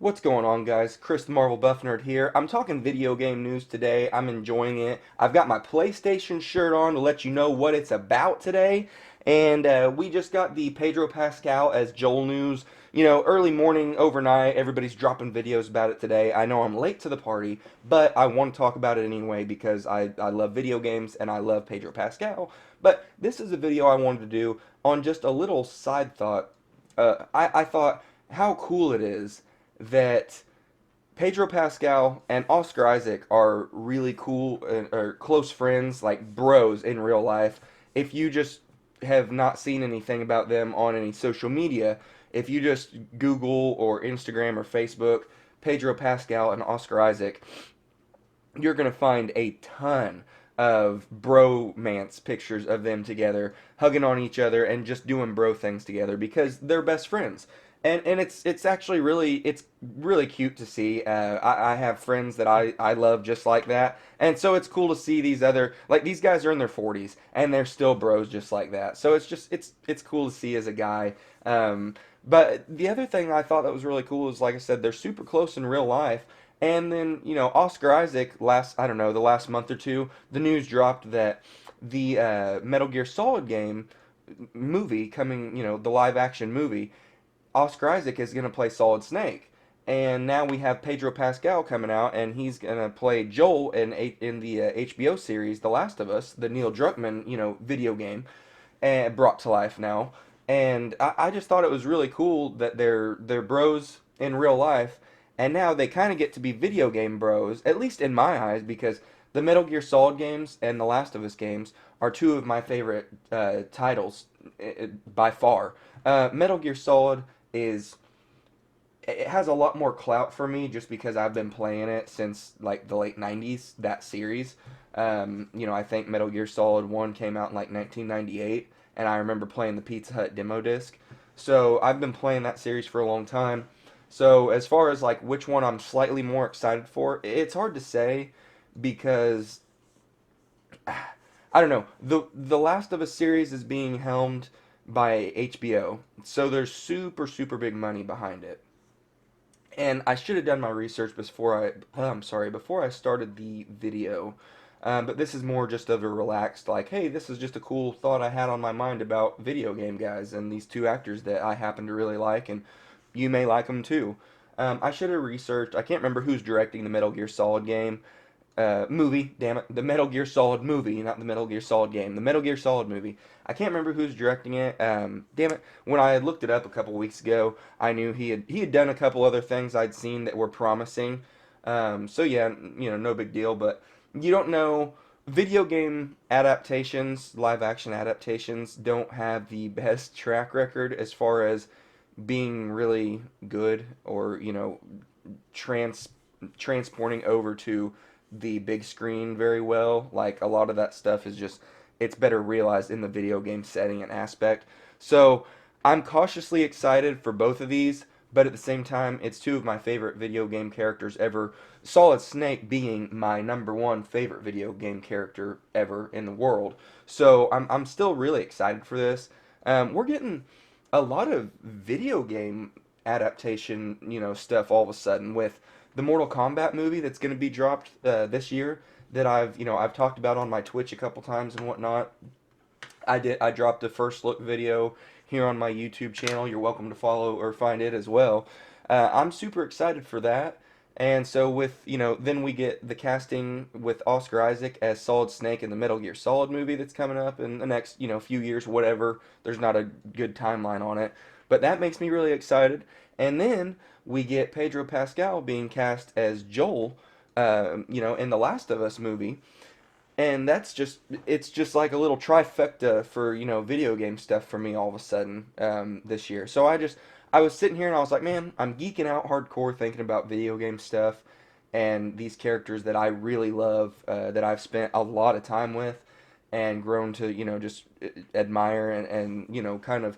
What's going on, guys? Chris the Marvel Buff Nerd here. I'm talking video game news today. I'm enjoying it. I've got my PlayStation shirt on to let you know what it's about today. And we just got the Pedro Pascal as Joel news. You know, early morning, overnight, everybody's dropping videos about it today. I know I'm late to the party, but I want to talk about it anyway because I love video games and I love Pedro Pascal. But this is a video I wanted to do on just a little side thought. I thought how cool it is that Pedro Pascal and Oscar Isaac are really cool or close friends, like bros in real life. If you just have not seen anything about them on any social media, if you just Google or Instagram or Facebook Pedro Pascal and Oscar Isaac, you're going to find a ton of bromance pictures of them together, hugging on each other and just doing bro things together because they're best friends. And it's actually really cute to see. I have friends that I love just like that, and so it's cool to see these other like these guys are in their 40s and they're still bros just like that. So it's cool to see as a guy. But the other thing I thought that was really cool is, like I said, they're super close in real life. And then, you know, Oscar Isaac, I don't know, the last month or two, the news dropped that the Metal Gear Solid game movie coming, you know, the live action movie, Oscar Isaac is going to play Solid Snake. And now we have Pedro Pascal coming out, and he's going to play Joel in the HBO series The Last of Us, the Neil Druckmann, you know, video game, and brought to life now. And I just thought it was really cool that they're bros in real life, and now they kind of get to be video game bros, at least in my eyes, because the Metal Gear Solid games and the Last of Us games are two of my favorite titles by far. Metal Gear Solid is it has a lot more clout for me just because I've been playing it since like the late 90s, that series. You know, I think Metal Gear Solid 1 came out in like 1998, and I remember playing the Pizza Hut demo disc. So I've been playing that series for a long time. So as far as like which one I'm slightly more excited for, it's hard to say because I don't know. The Last of Us series is being helmed by HBO. So there's super big money behind it. And I should have done my research before I started the video. But this is more just of a relaxed, like, hey, this is just a cool thought I had on my mind about video game guys and these two actors that I happen to really like, and you may like them too. I should have researched. I can't remember who's directing the Metal Gear Solid game movie. Damn it, the Metal Gear Solid movie, not the Metal Gear Solid game. The Metal Gear Solid movie. I can't remember who's directing it. Damn it, when I had looked it up a couple weeks ago, I knew he had done a couple other things I'd seen that were promising. So yeah, you know, no big deal. But you don't know. Video game adaptations, live action adaptations, don't have the best track record as far as being really good or, you know, trans transporting over to the big screen very well. Like a lot of that stuff is just it's better realized in the video game setting and aspect. So I'm cautiously excited for both of these, but at the same time, it's two of my favorite video game characters ever. Solid Snake being my number one favorite video game character ever in the world. So I'm still really excited for this. We're getting a lot of video game adaptation, you know, stuff all of a sudden with the Mortal Kombat movie that's going to be dropped this year that I've talked about on my Twitch a couple times and whatnot. I dropped a first look video here on my YouTube channel. You're welcome to follow or find it as well. I'm super excited for that. And so with, you know, then we get the casting with Oscar Isaac as Solid Snake in the Metal Gear Solid movie that's coming up in the next, you know, few years, whatever. There's not a good timeline on it. But that makes me really excited. And then we get Pedro Pascal being cast as Joel, you know, in the Last of Us movie, and it's just like a little trifecta for, you know, video game stuff for me all of a sudden this year. So I was sitting here and I was like, man, I'm geeking out hardcore thinking about video game stuff and these characters that I really love, that I've spent a lot of time with and grown to, you know, just admire and you know, kind of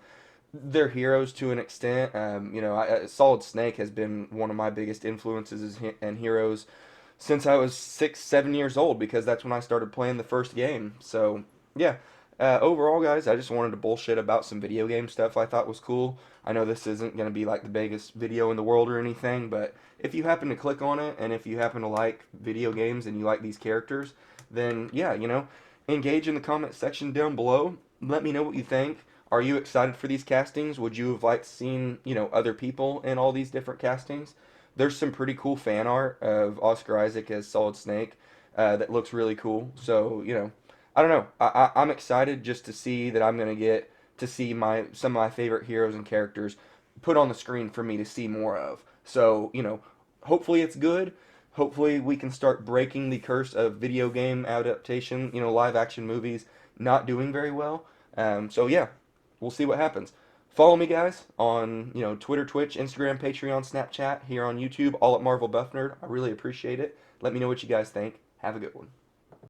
they're heroes to an extent. You know, Solid Snake has been one of my biggest influences and heroes since I was 6, 7 years old because that's when I started playing the first game. So yeah, Overall, guys, I just wanted to bullshit about some video game stuff I thought was cool. I know this isn't going to be like the biggest video in the world or anything, but if you happen to click on it and if you happen to like video games and you like these characters, then yeah, engage in the comment section down below. Let me know what you think. Are you excited for these castings? Would you have liked seen, other people in all these different castings? There's some pretty cool fan art of Oscar Isaac as Solid Snake that looks really cool. So, I don't know. I'm excited just to see that I'm gonna get to see some of my favorite heroes and characters put on the screen for me to see more of. So, hopefully it's good. Hopefully we can start breaking the curse of video game adaptation, live action movies not doing very well. So yeah, we'll see what happens. Follow me, guys, on Twitter, Twitch, Instagram, Patreon, Snapchat, here on YouTube, all at Marvel Buff Nerd. I really appreciate it. Let me know what you guys think. Have a good one.